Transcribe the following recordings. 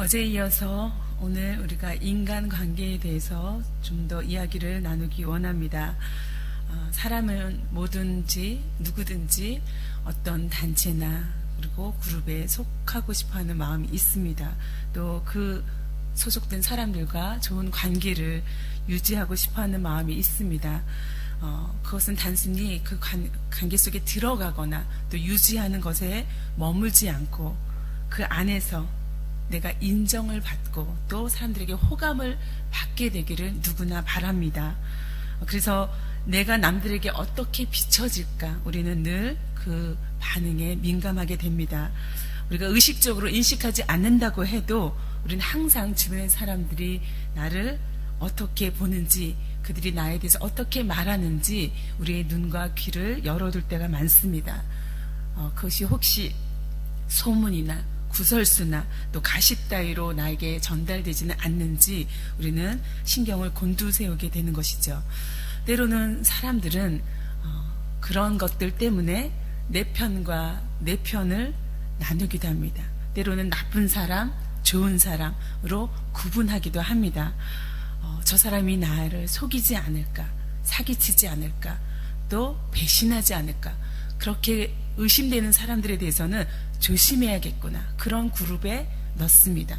어제에 이어서 오늘 우리가 인간관계에 대해서 좀 더 이야기를 나누기 원합니다. 사람은 뭐든지 누구든지 어떤 단체나 그리고 그룹에 속하고 싶어하는 마음이 있습니다. 또 그 소속된 사람들과 좋은 관계를 유지하고 싶어하는 마음이 있습니다. 그것은 단순히 그 관계 속에 들어가거나 또 유지하는 것에 머물지 않고 그 안에서 내가 인정을 받고 또 사람들에게 호감을 받게 되기를 누구나 바랍니다. 그래서 내가 남들에게 어떻게 비춰질까 우리는 늘 그 반응에 민감하게 됩니다. 우리가 의식적으로 인식하지 않는다고 해도 우리는 항상 주변의 사람들이 나를 어떻게 보는지, 그들이 나에 대해서 어떻게 말하는지 우리의 눈과 귀를 열어둘 때가 많습니다. 그것이 혹시 소문이나 구설수나 또 가십 따위로 나에게 전달되지는 않는지 우리는 신경을 곤두세우게 되는 것이죠. 때로는 사람들은 그런 것들 때문에 내 편과 내 편을 나누기도 합니다. 때로는 나쁜 사람, 좋은 사람으로 구분하기도 합니다. 저 사람이 나를 속이지 않을까, 사기치지 않을까, 또 배신하지 않을까, 그렇게 의심되는 사람들에 대해서는 조심해야겠구나, 그런 그룹에 넣습니다.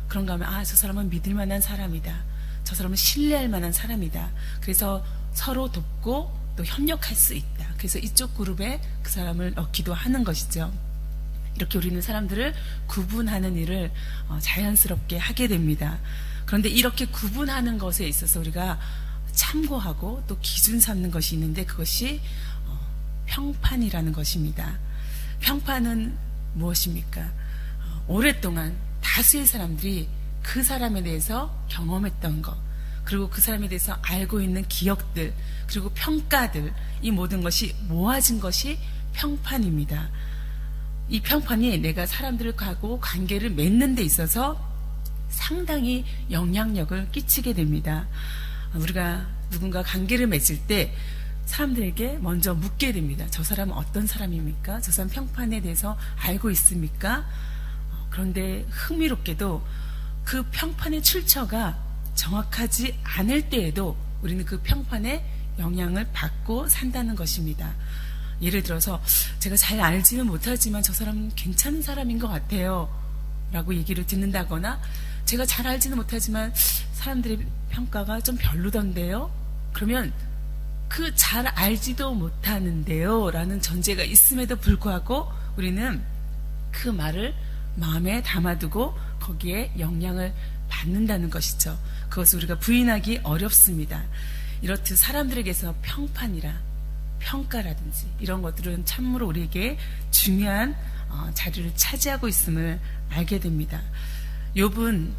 그런가 하면 저 사람은 믿을 만한 사람이다, 저 사람은 신뢰할 만한 사람이다, 그래서 서로 돕고 또 협력할 수 있다, 그래서 이쪽 그룹에 그 사람을 넣기도 하는 것이죠. 이렇게 우리는 사람들을 구분하는 일을 자연스럽게 하게 됩니다. 그런데 이렇게 구분하는 것에 있어서 우리가 참고하고 또 기준 삼는 것이 있는데 그것이 평판이라는 것입니다. 평판은 무엇입니까? 오랫동안 다수의 사람들이 그 사람에 대해서 경험했던 것, 그리고 그 사람에 대해서 알고 있는 기억들, 그리고 평가들, 이 모든 것이 모아진 것이 평판입니다. 이 평판이 내가 사람들하고 관계를 맺는 데 있어서 상당히 영향력을 끼치게 됩니다. 우리가 누군가 관계를 맺을 때 사람들에게 먼저 묻게 됩니다. 저 사람은 어떤 사람입니까? 저 사람 평판에 대해서 알고 있습니까? 그런데 흥미롭게도 그 평판의 출처가 정확하지 않을 때에도 우리는 그 평판에 영향을 받고 산다는 것입니다. 예를 들어서 제가 잘 알지는 못하지만 저 사람은 괜찮은 사람인 것 같아요 라고 얘기를 듣는다거나, 제가 잘 알지는 못하지만 사람들의 평가가 좀 별로던데요, 그러면 그 잘 알지도 못하는데요 라는 전제가 있음에도 불구하고 우리는 그 말을 마음에 담아두고 거기에 영향을 받는다는 것이죠. 그것을 우리가 부인하기 어렵습니다. 이렇듯 사람들에게서 평판이라 평가라든지 이런 것들은 참으로 우리에게 중요한 자리를 차지하고 있음을 알게 됩니다. 욥은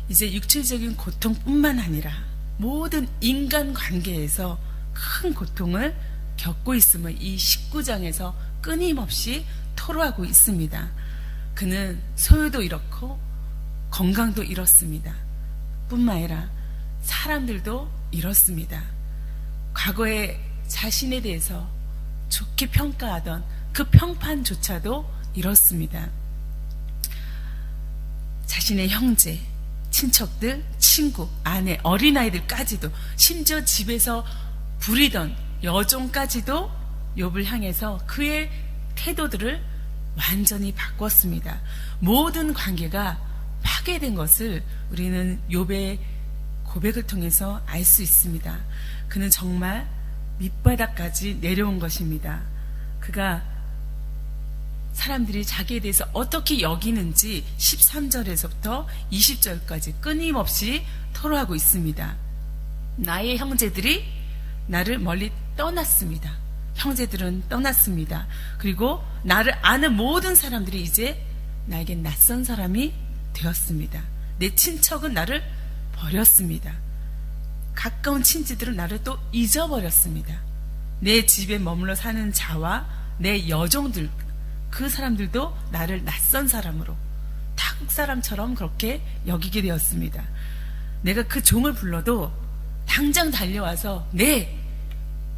이제 육체적인 고통뿐만 아니라 모든 인간관계에서 큰 고통을 겪고 있음을 이 19장에서 끊임없이 토로하고 있습니다. 그는 소유도 잃었고 건강도 잃었습니다. 뿐만 아니라 사람들도 잃었습니다. 과거에 자신에 대해서 좋게 평가하던 그 평판조차도 잃었습니다. 자신의 형제, 친척들, 친구, 아내, 어린아이들까지도, 심지어 집에서 부리던 여종까지도 욥을 향해서 그의 태도들을 완전히 바꿨습니다. 모든 관계가 파괴된 것을 우리는 욥의 고백을 통해서 알 수 있습니다. 그는 정말 밑바닥까지 내려온 것입니다. 그가 사람들이 자기에 대해서 어떻게 여기는지 13절에서부터 20절까지 끊임없이 토로하고 있습니다. 나의 형제들이 나를 멀리 떠났습니다. 형제들은 떠났습니다. 그리고 나를 아는 모든 사람들이 이제 나에게 낯선 사람이 되었습니다. 내 친척은 나를 버렸습니다. 가까운 친지들은 나를 또 잊어버렸습니다. 내 집에 머물러 사는 자와 내 여종들, 그 사람들도 나를 낯선 사람으로, 타국 사람처럼 그렇게 여기게 되었습니다. 내가 그 종을 불러도 당장 달려와서 네,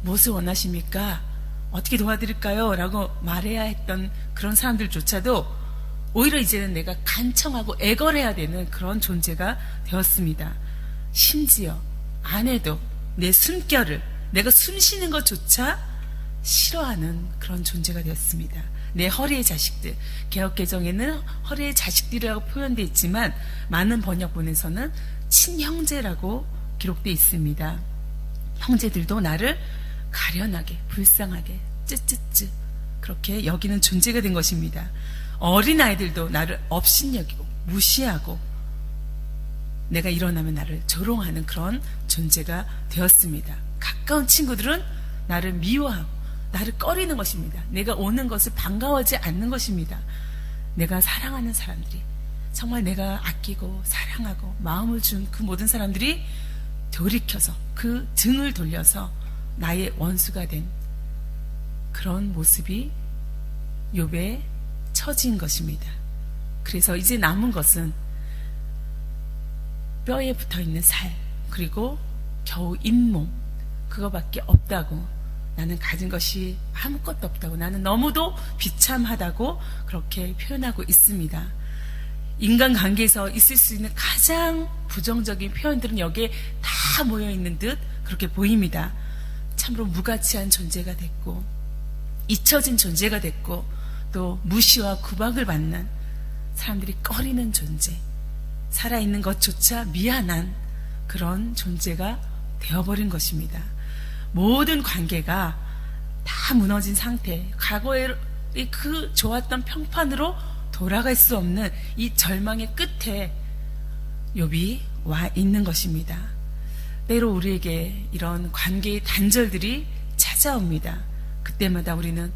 무엇을 원하십니까? 어떻게 도와드릴까요? 라고 말해야 했던 그런 사람들조차도 오히려 이제는 내가 간청하고 애걸해야 되는 그런 존재가 되었습니다. 심지어 아내도 내 숨결을, 내가 숨 쉬는 것조차 싫어하는 그런 존재가 되었습니다. 내 허리의 자식들, 개역개정에는 허리의 자식들이라고 표현되어 있지만 많은 번역본에서는 친형제라고 기록되어 있습니다. 형제들도 나를 가련하게, 불쌍하게, 쯔쯔쯔 그렇게 여기는 존재가 된 것입니다. 어린아이들도 나를 업신여기고 무시하고 내가 일어나면 나를 조롱하는 그런 존재가 되었습니다. 가까운 친구들은 나를 미워하고 나를 꺼리는 것입니다. 내가 오는 것을 반가워하지 않는 것입니다. 내가 사랑하는 사람들이, 정말 내가 아끼고 사랑하고 마음을 준 그 모든 사람들이 돌이켜서 그 등을 돌려서 나의 원수가 된 그런 모습이 욥의 처지인 것입니다. 그래서 이제 남은 것은 뼈에 붙어있는 살, 그리고 겨우 잇몸, 그거밖에 없다고, 나는 가진 것이 아무것도 없다고, 나는 너무도 비참하다고 그렇게 표현하고 있습니다. 인간관계에서 있을 수 있는 가장 부정적인 표현들은 여기에 다 모여있는 듯 그렇게 보입니다. 참으로 무가치한 존재가 됐고, 잊혀진 존재가 됐고, 또 무시와 구박을 받는, 사람들이 꺼리는 존재, 살아있는 것조차 미안한 그런 존재가 되어버린 것입니다. 모든 관계가 다 무너진 상태, 과거의 그 좋았던 평판으로 돌아갈 수 없는 이 절망의 끝에 욥이 와 있는 것입니다. 때로 우리에게 이런 관계의 단절들이 찾아옵니다. 그때마다 우리는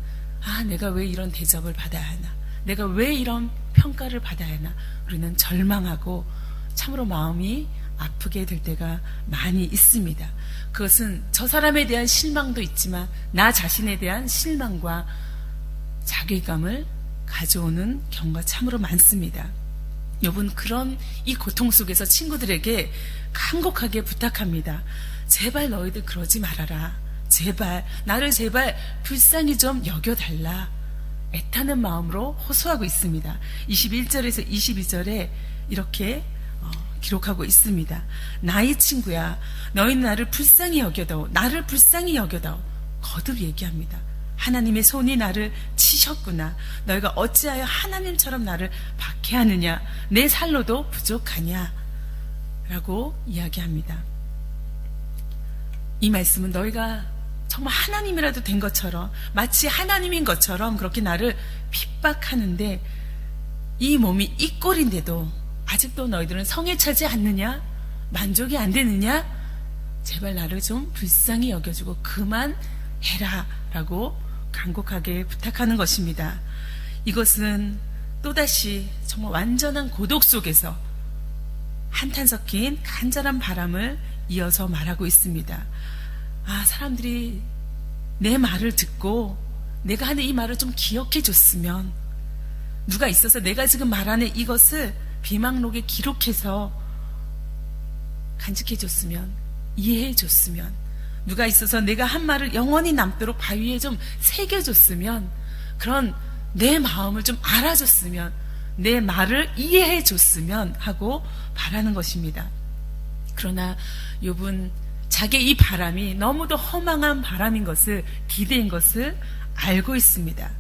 내가 왜 이런 대접을 받아야 하나, 내가 왜 이런 평가를 받아야 하나, 우리는 절망하고 참으로 마음이 아프게 될 때가 많이 있습니다. 그것은 저 사람에 대한 실망도 있지만 나 자신에 대한 실망과 자괴감을 가져오는 경우가 참으로 많습니다. 욥은 그런 이 고통 속에서 친구들에게 간곡하게 부탁합니다. 제발 너희들 그러지 말아라. 제발 나를 제발 불쌍히 좀 여겨달라. 애타는 마음으로 호소하고 있습니다. 21절에서 22절에 이렇게 기록하고 있습니다. 나의 친구야, 너희는 나를 불쌍히 여겨다오. 나를 불쌍히 여겨다오. 거듭 얘기합니다. 하나님의 손이 나를 치셨구나. 너희가 어찌하여 하나님처럼 나를 박해하느냐. 내 살로도 부족하냐. 라고 이야기합니다. 이 말씀은 너희가 정말 하나님이라도 된 것처럼, 마치 하나님인 것처럼 그렇게 나를 핍박하는데, 이 몸이 이 꼴인데도 아직도 너희들은 성에 차지 않느냐? 만족이 안 되느냐? 제발 나를 좀 불쌍히 여겨주고 그만해라 라고 간곡하게 부탁하는 것입니다. 이것은 또다시 정말 완전한 고독 속에서 한탄 섞인 간절한 바람을 이어서 말하고 있습니다. 사람들이 내 말을 듣고 내가 하는 이 말을 좀 기억해 줬으면, 누가 있어서 내가 지금 말하는 이것을 비망록에 기록해서 간직해 줬으면, 이해해 줬으면, 누가 있어서 내가 한 말을 영원히 남도록 바위에 좀 새겨줬으면, 그런 내 마음을 좀 알아줬으면, 내 말을 이해해 줬으면 하고 바라는 것입니다. 그러나 욥은 자기의 이 바람이 너무도 허망한 바람인 것을, 기대인 것을 알고 있습니다.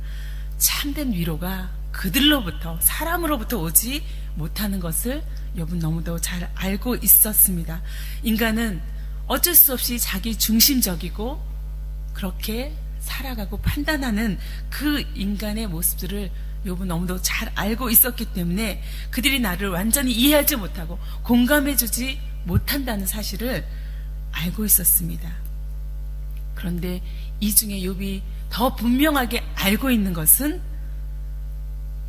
참된 위로가 그들로부터, 사람으로부터 오지 못하는 것을 욥은 너무도 잘 알고 있었습니다. 인간은 어쩔 수 없이 자기 중심적이고 그렇게 살아가고 판단하는 그 인간의 모습들을 욥은 너무도 잘 알고 있었기 때문에 그들이 나를 완전히 이해하지 못하고 공감해주지 못한다는 사실을 알고 있었습니다. 그런데 이 중에 욥이 더 분명하게 알고 있는 것은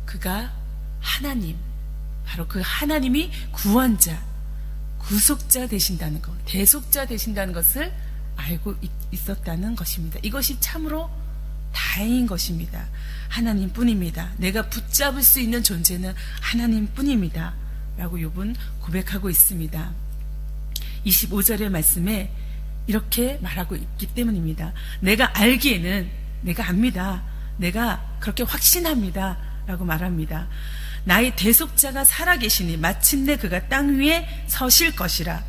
그가 하나님, 바로 그 하나님이 구원자, 구속자 되신다는 것, 대속자 되신다는 것을 알고 있었다는 것입니다. 이것이 참으로 다행인 것입니다. 하나님뿐입니다. 내가 붙잡을 수 있는 존재는 하나님뿐입니다. 라고 욥은 고백하고 있습니다. 25절의 말씀에 이렇게 말하고 있기 때문입니다. 내가 알기에는, 내가 압니다. 내가 그렇게 확신합니다. 라고 말합니다. 나의 대속자가 살아계시니 마침내 그가 땅 위에 서실 것이라.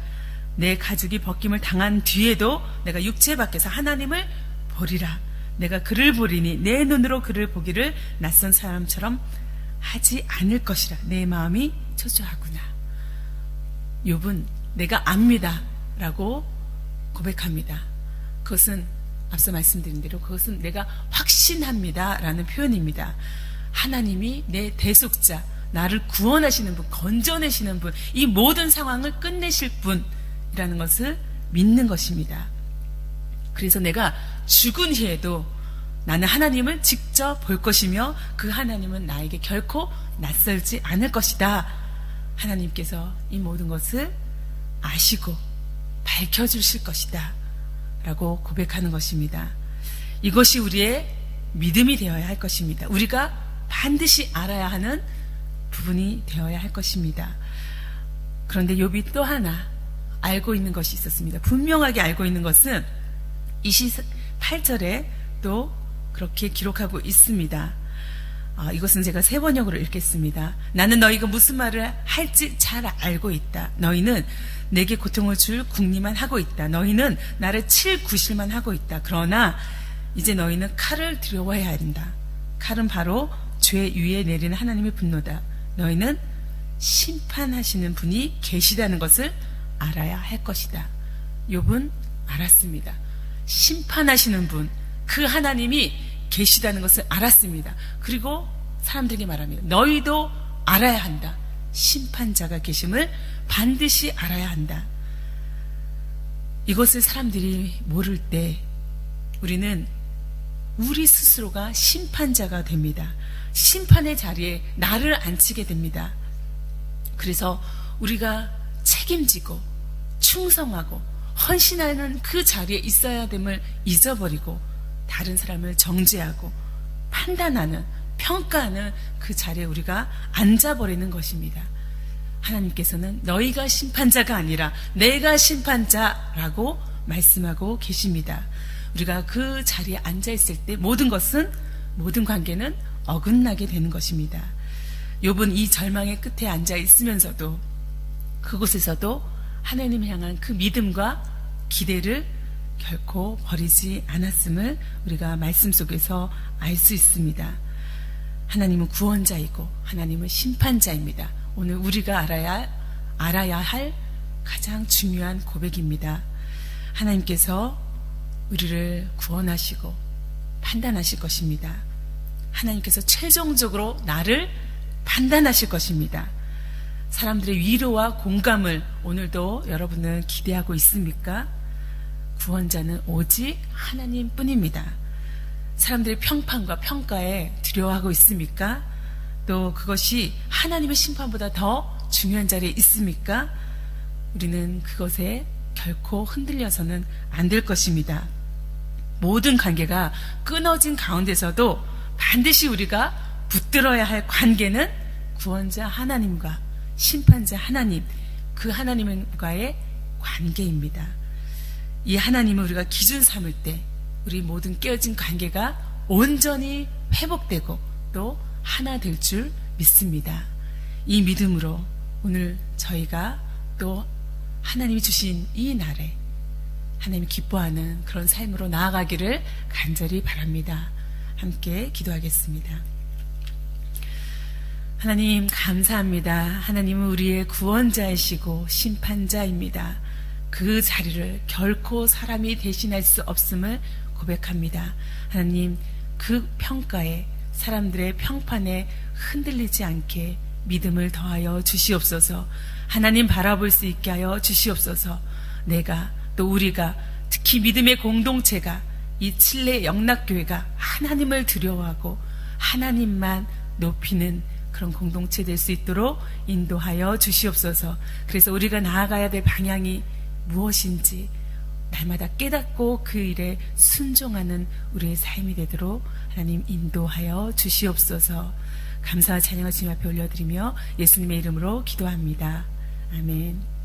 내 가죽이 벗김을 당한 뒤에도 내가 육체 밖에서 하나님을 보리라. 내가 그를 보리니 내 눈으로 그를 보기를 낯선 사람처럼 하지 않을 것이라. 내 마음이 초조하구나. 욥은 내가 압니다 라고 고백합니다. 그것은 앞서 말씀드린 대로 그것은 내가 확신합니다 라는 표현입니다. 하나님이 내 대속자, 나를 구원하시는 분, 건져내시는 분, 이 모든 상황을 끝내실 분이라는 것을 믿는 것입니다. 그래서 내가 죽은 후에도 나는 하나님을 직접 볼 것이며 그 하나님은 나에게 결코 낯설지 않을 것이다. 하나님께서 이 모든 것을 아시고 밝혀주실 것이다 라고 고백하는 것입니다. 이것이 우리의 믿음이 되어야 할 것입니다. 우리가 반드시 알아야 하는 부분이 되어야 할 것입니다. 그런데 욥이 또 하나 알고 있는 것이 있었습니다. 분명하게 알고 있는 것은 28절에 또 그렇게 기록하고 있습니다. 이것은 제가 세 번역으로 읽겠습니다. 나는 너희가 무슨 말을 할지 잘 알고 있다. 너희는 내게 고통을 줄 궁리만 하고 있다. 너희는 나를 칠 구실만 하고 있다. 그러나 이제 너희는 칼을 두려워해야 한다. 칼은 바로 죄 위에 내리는 하나님의 분노다. 너희는 심판하시는 분이 계시다는 것을 알아야 할 것이다. 욥은 알았습니다. 심판하시는 분, 그 하나님이 계시다는 것을 알았습니다. 그리고 사람들에게 말합니다. 너희도 알아야 한다. 심판자가 계심을 반드시 알아야 한다. 이것을 사람들이 모를 때 우리는 우리 스스로가 심판자가 됩니다. 심판의 자리에 나를 앉히게 됩니다. 그래서 우리가 책임지고 충성하고 헌신하는 그 자리에 있어야 됨을 잊어버리고 다른 사람을 정죄하고 판단하는, 평가하는 그 자리에 우리가 앉아버리는 것입니다. 하나님께서는 너희가 심판자가 아니라 내가 심판자라고 말씀하고 계십니다. 우리가 그 자리에 앉아있을 때 모든 관계는 어긋나게 되는 것입니다. 욥은 이 절망의 끝에 앉아있으면서도 그곳에서도 하나님을 향한 그 믿음과 기대를 결코 버리지 않았음을 우리가 말씀 속에서 알 수 있습니다. 하나님은 구원자이고 하나님은 심판자입니다. 오늘 우리가 알아야 할 가장 중요한 고백입니다. 하나님께서 우리를 구원하시고 판단하실 것입니다. 하나님께서 최종적으로 나를 판단하실 것입니다. 사람들의 위로와 공감을 오늘도 여러분은 기대하고 있습니까? 구원자는 오직 하나님뿐입니다. 사람들의 평판과 평가에 두려워하고 있습니까? 또 그것이 하나님의 심판보다 더 중요한 자리에 있습니까? 우리는 그것에 결코 흔들려서는 안 될 것입니다. 모든 관계가 끊어진 가운데서도 반드시 우리가 붙들어야 할 관계는 구원자 하나님과 심판자 하나님, 그 하나님과의 관계입니다. 이 하나님을 우리가 기준 삼을 때 우리 모든 깨어진 관계가 온전히 회복되고 또 하나 될 줄 믿습니다. 이 믿음으로 오늘 저희가 또 하나님이 주신 이 날에 하나님이 기뻐하는 그런 삶으로 나아가기를 간절히 바랍니다. 함께 기도하겠습니다. 하나님 감사합니다. 하나님은 우리의 구원자이시고 심판자입니다. 그 자리를 결코 사람이 대신할 수 없음을 고백합니다. 하나님 그 평가에 사람들의 평판에 흔들리지 않게 믿음을 더하여 주시옵소서. 하나님 바라볼 수 있게 하여 주시옵소서. 내가 또 우리가 특히 믿음의 공동체가 이 칠레 영락교회가 하나님을 두려워하고 하나님만 높이는 그런 공동체 될 수 있도록 인도하여 주시옵소서. 그래서 우리가 나아가야 될 방향이 무엇인지 날마다 깨닫고 그 일에 순종하는 우리의 삶이 되도록 하나님 인도하여 주시옵소서. 감사와 찬양을 주님 앞에 올려드리며 예수님의 이름으로 기도합니다. 아멘.